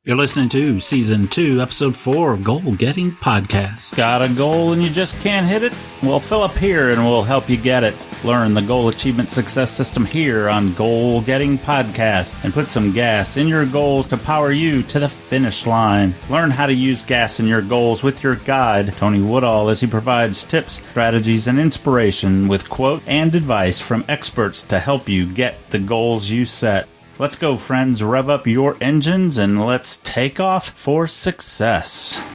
You're listening to Season 2, Episode 4 of Goal Getting Podcast. Got a goal and you just can't hit it? Well, Philip here and we'll help you get it. Learn the goal achievement success system here on Goal Getting Podcast and put some gas in your goals to power you to the finish line. Learn how to use gas in your goals with your guide, Tony Woodall, as he provides tips, strategies, and inspiration with quote and advice from experts to help you get the goals you set. Let's go, friends. Rev up your engines and let's take off for success.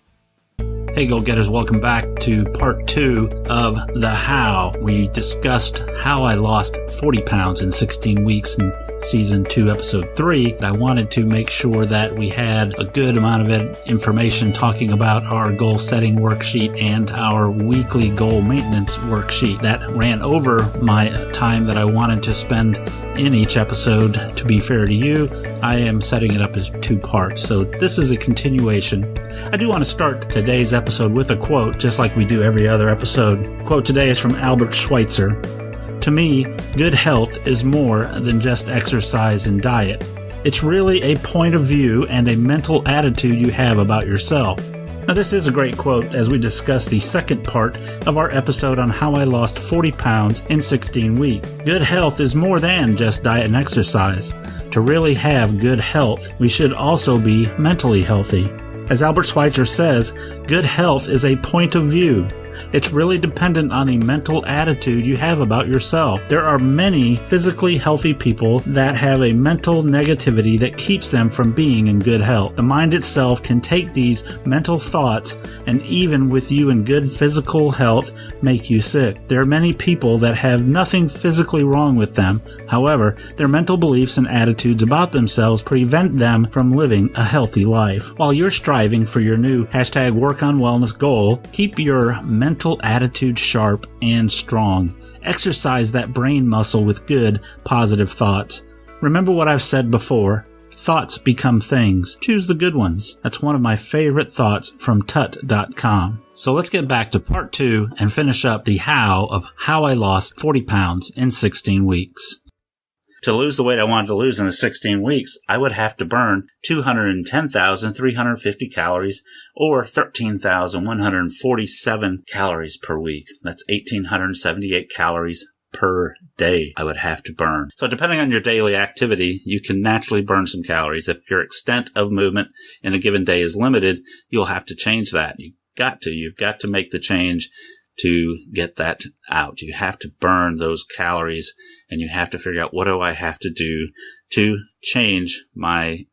Hey, goal-getters. Welcome back to part 2 of The How. We discussed how I lost 40 pounds in 16 weeks in Season 2, Episode 3. I wanted to make sure that we had a good amount of information talking about our goal-setting worksheet and our weekly goal maintenance worksheet. That ran over my time that I wanted to spend in each episode. To be fair to you, I am setting it up as 2 parts, so this is a continuation. I do want to start today's episode with a quote, just like we do every other episode. The quote today is from Albert Schweitzer. To me, good health is more than just exercise and diet. It's really a point of view and a mental attitude you have about yourself. Now, this is a great quote as we discuss the second part of our episode on how I lost 40 pounds in 16 weeks. Good health is more than just diet and exercise. To really have good health, we should also be mentally healthy. As Albert Schweitzer says, good health is a point of view. It's really dependent on the mental attitude you have about yourself. There are many physically healthy people that have a mental negativity that keeps them from being in good health. The mind itself can take these mental thoughts and even with you in good physical health, make you sick. There are many people that have nothing physically wrong with them. However, their mental beliefs and attitudes about themselves prevent them from living a healthy life. While you're striving for your new #WorkOnWellness goal, keep your mental attitude sharp and strong. Exercise that brain muscle with good, positive thoughts. Remember what I've said before. Thoughts become things. Choose the good ones. That's one of my favorite thoughts from tut.com. So let's get back to part 2 and finish up the how of how I lost 40 pounds in 16 weeks. To lose the weight I wanted to lose in the 16 weeks, I would have to burn 210,350 calories or 13,147 calories per week. That's 1,878 calories per day I would have to burn. So depending on your daily activity, you can naturally burn some calories. If your extent of movement in a given day is limited, you'll have to change that. You've got to make the change to get that out. You have to burn those calories and you have to figure out, what do I have to do to change my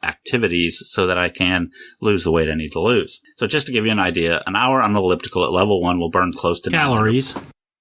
activities so that I can lose the weight I need to lose. So just to give you an idea, an hour on the elliptical at level 1 will burn close to calories,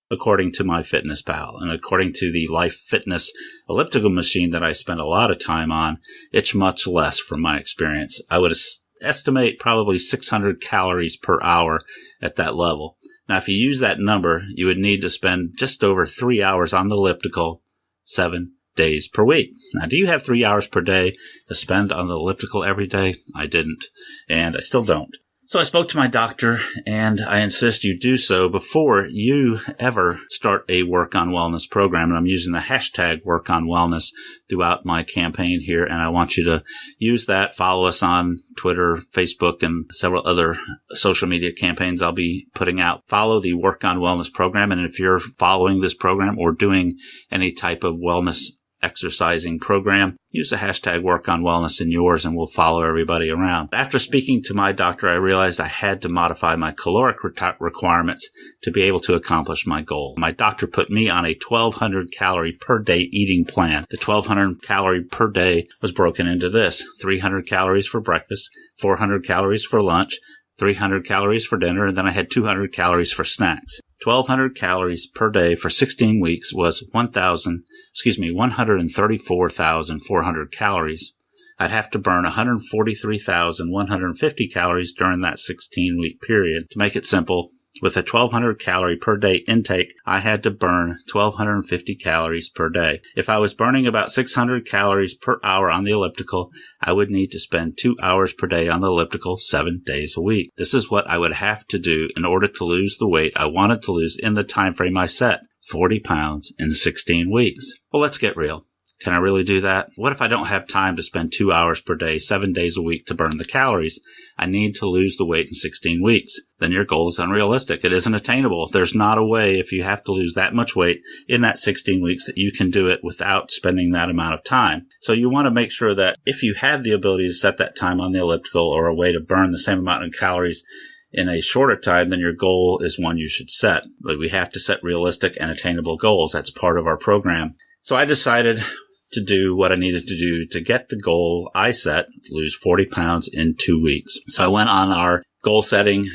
according to MyFitnessPal. And according to the Life Fitness elliptical machine that I spend a lot of time on, it's much less from my experience. I would estimate probably 600 calories per hour at that level. Now, if you use that number, you would need to spend just over 3 hours on the elliptical 7 days per week. Now, do you have 3 hours per day to spend on the elliptical every day? I didn't, and I still don't. So I spoke to my doctor, and I insist you do so before you ever start a Work on Wellness program. And I'm using the hashtag Work on Wellness throughout my campaign here, and I want you to use that. Follow us on Twitter, Facebook, and several other social media campaigns I'll be putting out. Follow the Work on Wellness program, and if you're following this program or doing any type of wellness exercising program, use the hashtag Work on Wellness in yours and we'll follow everybody around. After speaking to my doctor, I realized I had to modify my caloric requirements to be able to accomplish my goal. My doctor put me on a 1,200 calorie per day eating plan. The 1,200 calorie per day was broken into this: 300 calories for breakfast, 400 calories for lunch, 300 calories for dinner, and then I had 200 calories for snacks. 1,200 calories per day for 16 weeks was 134,400 calories. I'd have to burn 143,150 calories during that 16-week period. To make it simple, with a 1,200 calorie per day intake, I had to burn 1,250 calories per day. If I was burning about 600 calories per hour on the elliptical, I would need to spend 2 hours per day on the elliptical 7 days a week. This is what I would have to do in order to lose the weight I wanted to lose in the time frame I set, 40 pounds in 16 weeks. Well, let's get real. Can I really do that? What if I don't have time to spend 2 hours per day, 7 days a week to burn the calories? I need to lose the weight in 16 weeks. Then your goal is unrealistic. It isn't attainable. There's not a way, if you have to lose that much weight in that 16 weeks, that you can do it without spending that amount of time. So you want to make sure that if you have the ability to set that time on the elliptical or a way to burn the same amount of calories in a shorter time, then your goal is one you should set. But we have to set realistic and attainable goals. That's part of our program. So I decided to do what I needed to do to get the goal I set, lose 40 pounds in 2 weeks. So I went on our goal setting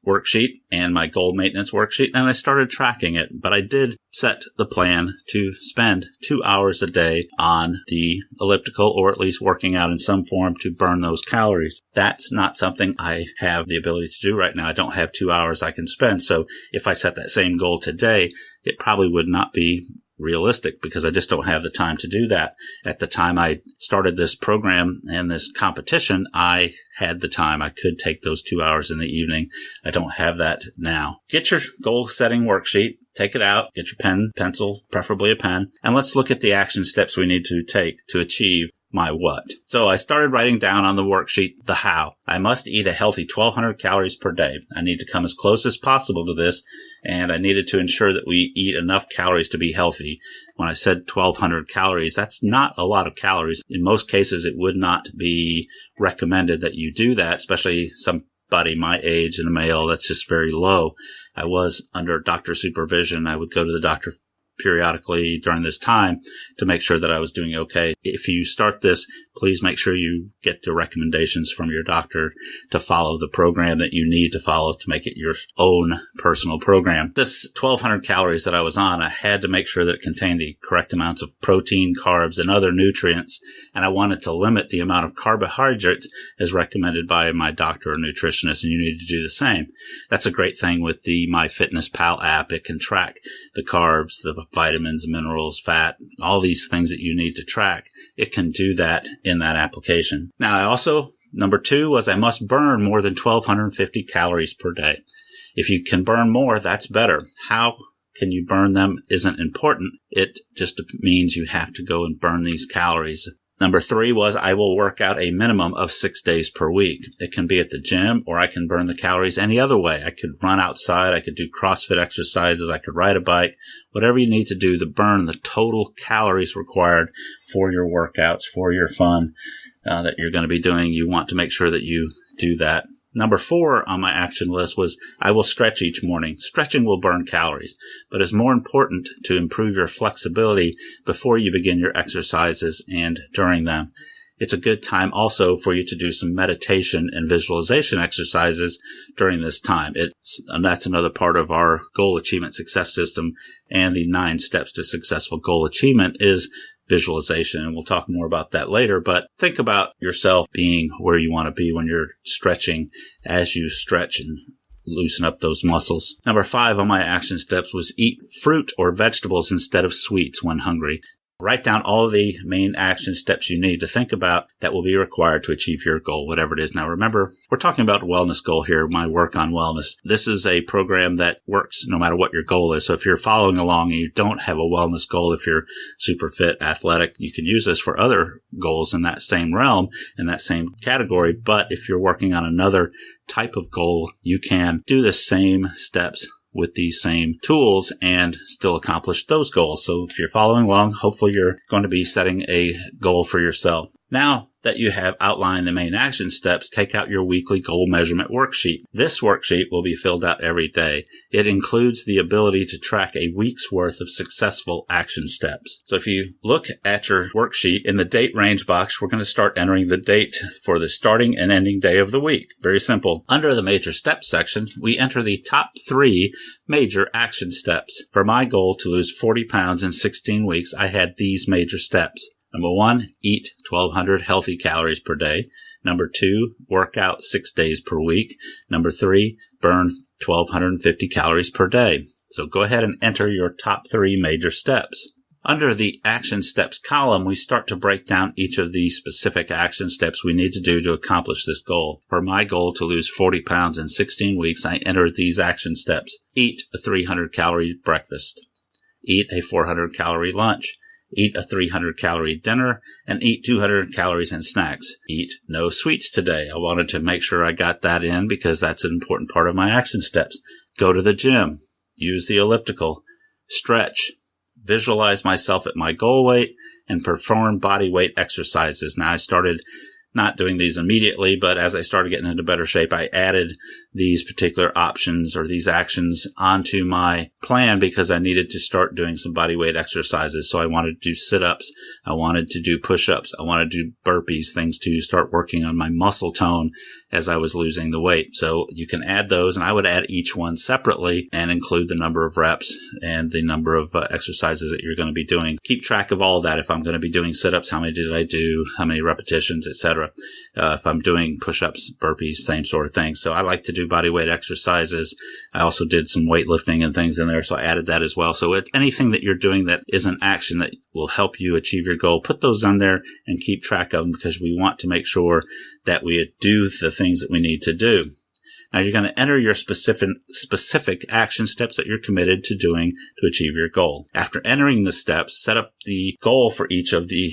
worksheet and my goal maintenance worksheet, and I started tracking it. But I did set the plan to spend 2 hours a day on the elliptical, or at least working out in some form to burn those calories. That's not something I have the ability to do right now. I don't have 2 hours I can spend. So if I set that same goal today, it probably would not be realistic because I just don't have the time to do that. At the time I started this program and this competition, I had the time. I could take those 2 hours in the evening. I don't have that now. Get your goal setting worksheet, take it out, get your pen, pencil, preferably a pen, and let's look at the action steps we need to take to achieve my what. So I started writing down on the worksheet the how. I must eat a healthy 1,200 calories per day. I need to come as close as possible to this, and I needed to ensure that we eat enough calories to be healthy. When I said 1,200 calories, that's not a lot of calories. In most cases, it would not be recommended that you do that, especially somebody my age and a male. That's just very low. I was under doctor supervision. I would go to the doctor periodically during this time to make sure that I was doing okay. If you start this, please make sure you get the recommendations from your doctor to follow the program that you need to follow to make it your own personal program. This 1,200 calories that I was on, I had to make sure that it contained the correct amounts of protein, carbs, and other nutrients, and I wanted to limit the amount of carbohydrates as recommended by my doctor or nutritionist, and you need to do the same. That's a great thing with the MyFitnessPal app. It can track the carbs, the vitamins, minerals, fat, all these things that you need to track. It can do that in that application. Now, I also, number 2 was I must burn more than 1,250 calories per day. If you can burn more, that's better. How can you burn them isn't important. It just means you have to go and burn these calories. Number 3 was I will work out a minimum of 6 days per week. It can be at the gym, or I can burn the calories any other way. I could run outside. I could do CrossFit exercises. I could ride a bike. Whatever you need to do to burn the total calories required for your workouts, for your fun that you're going to be doing. You want to make sure that you do that. Number 4 on my action list was I will stretch each morning. Stretching will burn calories, but it's more important to improve your flexibility before you begin your exercises and during them. It's a good time also for you to do some meditation and visualization exercises during this time. And that's another part of our goal achievement success system, and the 9 steps to successful goal achievement is visualization, and we'll talk more about that later. But think about yourself being where you want to be when you're stretching, as you stretch and loosen up those muscles. Number 5 on my action steps was eat fruit or vegetables instead of sweets when hungry. Write down all of the main action steps you need to think about that will be required to achieve your goal, whatever it is. Now, remember, we're talking about a wellness goal here, my work on wellness. This is a program that works no matter what your goal is. So if you're following along and you don't have a wellness goal, if you're super fit, athletic, you can use this for other goals in that same realm, in that same category. But if you're working on another type of goal, you can do the same steps with these same tools and still accomplish those goals. So if you're following along, hopefully you're going to be setting a goal for yourself. Now that you have outlined the main action steps, take out your weekly goal measurement worksheet. This worksheet will be filled out every day. It includes the ability to track a week's worth of successful action steps. So if you look at your worksheet in the date range box, we're going to start entering the date for the starting and ending day of the week. Very simple. Under the major steps section, we enter the top 3 major action steps. For my goal to lose 40 pounds in 16 weeks, I had these major steps. Number 1, eat 1,200 healthy calories per day. Number 2, work out 6 days per week. Number 3, burn 1,250 calories per day. So go ahead and enter your top 3 major steps. Under the action steps column, we start to break down each of the specific action steps we need to do to accomplish this goal. For my goal to lose 40 pounds in 16 weeks, I entered these action steps. Eat a 300 calorie breakfast. Eat a 400 calorie lunch. Eat a 300-calorie dinner and eat 200 calories in snacks. Eat no sweets today. I wanted to make sure I got that in because that's an important part of my action steps. Go to the gym. Use the elliptical. Stretch. Visualize myself at my goal weight and perform body weight exercises. Now, I started not doing these immediately, but as I started getting into better shape, I added these particular options or these actions onto my plan because I needed to start doing some body weight exercises. So I wanted to do sit-ups. I wanted to do push-ups. I wanted to do burpees, things to start working on my muscle tone as I was losing the weight. So you can add those, and I would add each one separately and include the number of reps and the number of exercises that you're going to be doing. Keep track of all of that. If I'm going to be doing sit-ups, how many did I do? How many repetitions, etc. If I'm doing push-ups, burpees, same sort of thing. So I like to do body weight exercises. I also did some weightlifting and things in there, so I added that as well. So anything that you're doing that is an action that will help you achieve your goal, put those on there and keep track of them because we want to make sure that we do the things that we need to do. Now, you're going to enter your specific action steps that you're committed to doing to achieve your goal. After entering the steps, set up the goal for each of the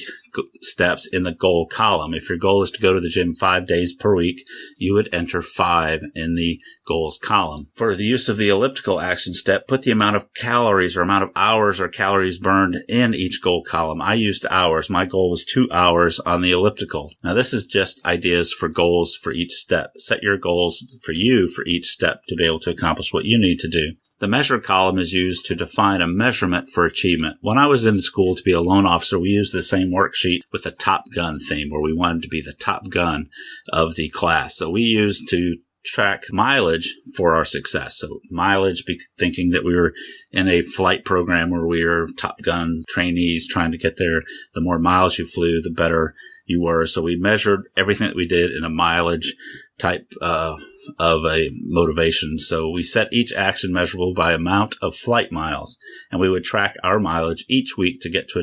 steps in the goal column. If your goal is to go to the gym 5 days per week, you would enter 5 in the goals column. For the use of the elliptical action step, put the amount of calories or amount of hours or calories burned in each goal column. I used hours. My goal was 2 hours on the elliptical. Now, this is just ideas for goals for each step. Set your goals for you for each step to be able to accomplish what you need to do. The measure column is used to define a measurement for achievement. When I was in school to be a loan officer, we used the same worksheet with the Top Gun theme where we wanted to be the top gun of the class. So we used to track mileage for our success. So mileage, thinking that we were in a flight program where we were Top Gun trainees trying to get there. The more miles you flew, the better you were. So we measured everything that we did in a mileage type of a motivation. So we set each action measurable by amount of flight miles, and we would track our mileage each week to get to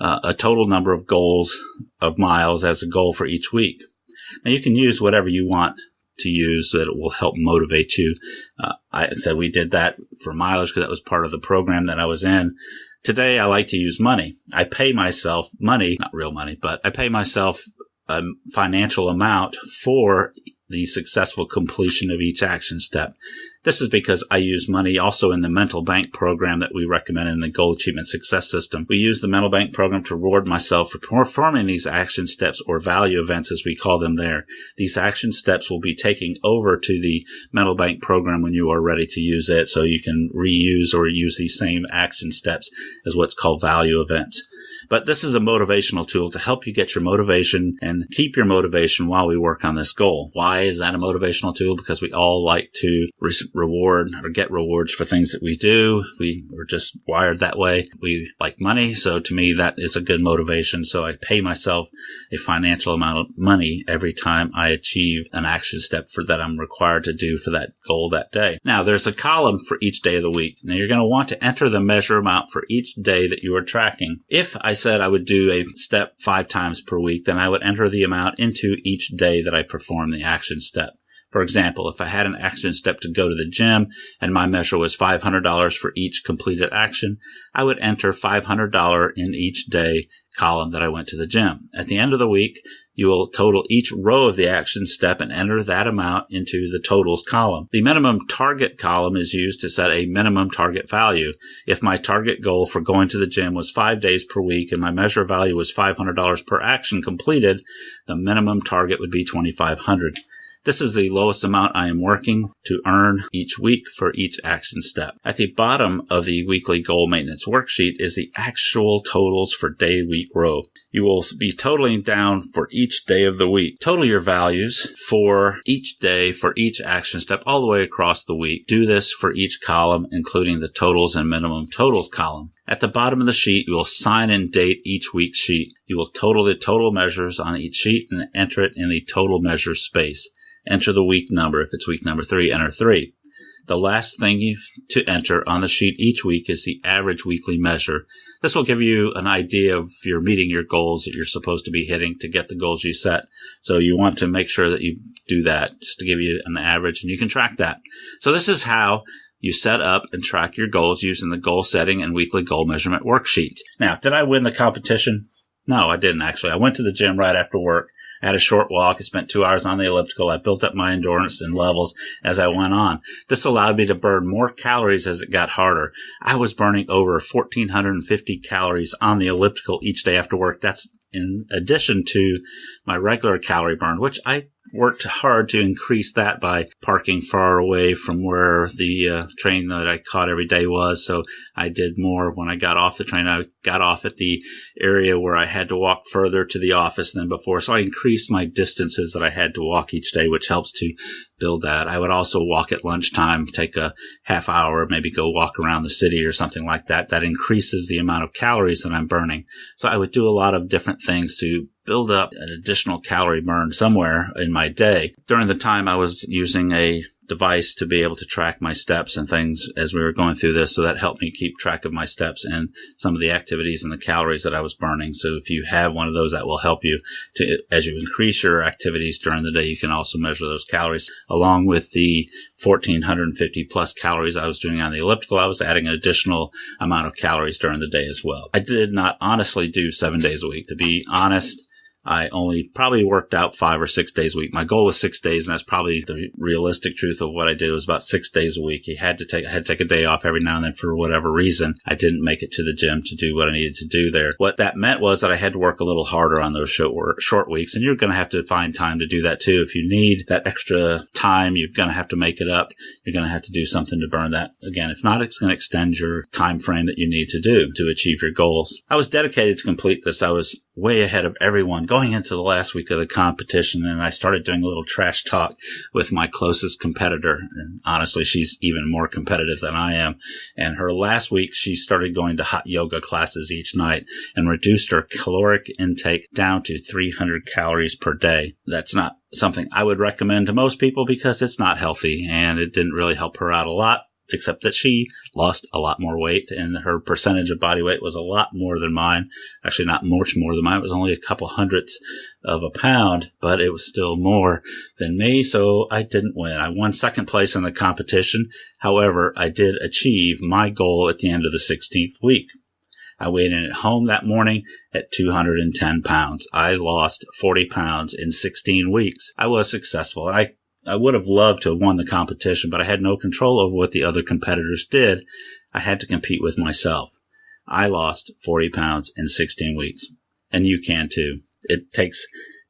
a total number of goals of miles as a goal for each week. Now, you can use whatever you want to use so that it will help motivate you. I said we did that for mileage because that was part of the program that I was in. Today, I like to use money. I pay myself money, not real money, but I pay myself a financial amount for the successful completion of each action step. This is because I use money also in the mental bank program that we recommend in the Goal Achievement Success System. We use the mental bank program to reward myself for performing these action steps or value events as we call them there. These action steps will be taking over to the mental bank program when you are ready to use it, so you can reuse or use these same action steps as what's called value events. But this is a motivational tool to help you get your motivation and keep your motivation while we work on this goal. Why is that a motivational tool? Because we all like to reward or get rewards for things that we do. We are just wired that way. We like money. So to me, that is a good motivation. So I pay myself a financial amount of money every time I achieve an action step that I'm required to do for that goal that day. Now, there's a column for each day of the week. Now, you're going to want to enter the measure amount for each day that you are tracking. If I said I would do a step 5 times per week, then I would enter the amount into each day that I perform the action step. For example, if I had an action step to go to the gym and my measure was $500 for each completed action, I would enter $500 in each day column that I went to the gym. At the end of the week, you will total each row of the action step and enter that amount into the totals column. The minimum target column is used to set a minimum target value. If my target goal for going to the gym was 5 days per week and my measure value was $500 per action completed, the minimum target would be $2,500. This is the lowest amount I am working to earn each week for each action step. At the bottom of the weekly goal maintenance worksheet is the actual totals for day, week, row. You will be totaling down for each day of the week. Total your values for each day, for each action step, all the way across the week. Do this for each column, including the totals and minimum totals column. At the bottom of the sheet, you will sign and date each week's sheet. You will total the total measures on each sheet and enter it in the total measures space. Enter the week number. If it's week number 3, enter 3. The last thing to enter on the sheet each week is the average weekly measure. This will give you an idea of if you're meeting your goals that you're supposed to be hitting to get the goals you set. So you want to make sure that you do that just to give you an average, and you can track that. So this is how you set up and track your goals using the goal setting and weekly goal measurement worksheets. Now, did I win the competition? No, I didn't actually. I went to the gym right after work. I had a short walk. I spent 2 hours on the elliptical. I built up my endurance and levels as I went on. This allowed me to burn more calories as it got harder. I was burning over 1,450 calories on the elliptical each day after work. That's in addition to my regular calorie burn, which I worked hard to increase that by parking far away from where the train that I caught every day was. So I did more when I got off the train. I got off at the area where I had to walk further to the office than before. So I increased my distances that I had to walk each day, which helps to build that. I would also walk at lunchtime, take a half hour, maybe go walk around the city or something like that. That increases the amount of calories that I'm burning. So I would do a lot of different things to build up an additional calorie burn somewhere in my day. During the time I was using a device to be able to track my steps and things as we were going through this. So that helped me keep track of my steps and some of the activities and the calories that I was burning. So if you have one of those, that will help you to, as you increase your activities during the day, you can also measure those calories. Along with the 1,450 plus calories I was doing on the elliptical, I was adding an additional amount of calories during the day as well. I did not honestly do 7 days a week. To be honest, I only probably worked out 5 or 6 days a week. My goal was 6 days, and that's probably the realistic truth of what I did. It was about 6 days a week. I had to take a day off every now and then for whatever reason. I didn't make it to the gym to do what I needed to do there. What that meant was that I had to work a little harder on those short weeks, and you're going to have to find time to do that too. If you need that extra time, you're going to have to make it up. You're going to have to do something to burn that. Again, if not, it's going to extend your time frame that you need to do to achieve your goals. I was dedicated to complete this. I was way ahead of everyone going into the last week of the competition, and I started doing a little trash talk with my closest competitor. And honestly, she's even more competitive than I am. And her last week, she started going to hot yoga classes each night and reduced her caloric intake down to 300 calories per day. That's not something I would recommend to most people because it's not healthy, and it didn't really help her out a lot, except that she lost a lot more weight, and her percentage of body weight was a lot more than mine. Actually, not much more than mine. It was only a couple hundredths of a pound, but it was still more than me, so I didn't win. I won second place in the competition. However, I did achieve my goal at the end of the 16th week. I weighed in at home that morning at 210 pounds. I lost 40 pounds in 16 weeks. I was successful, and I would have loved to have won the competition, but I had no control over what the other competitors did. I had to compete with myself. I lost 40 pounds in 16 weeks, and you can too. It takes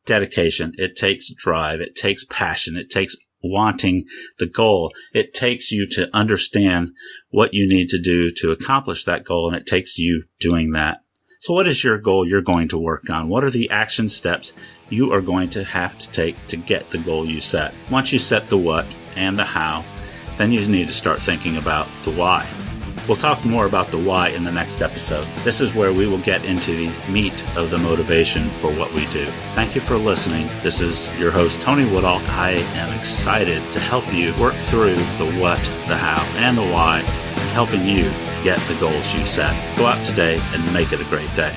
dedication. It takes drive. It takes passion. It takes wanting the goal. It takes you to understand what you need to do to accomplish that goal, and it takes you doing that. So what is your goal you're going to work on? What are the action steps you are going to have to take to get the goal you set? Once you set the what and the how, then you need to start thinking about the why. We'll talk more about the why in the next episode. This is where we will get into the meat of the motivation for what we do. Thank you for listening. This is your host, Tony Woodall. I am excited to help you work through the what, the how, and the why, and helping you get the goals you set. Go out today and make it a great day.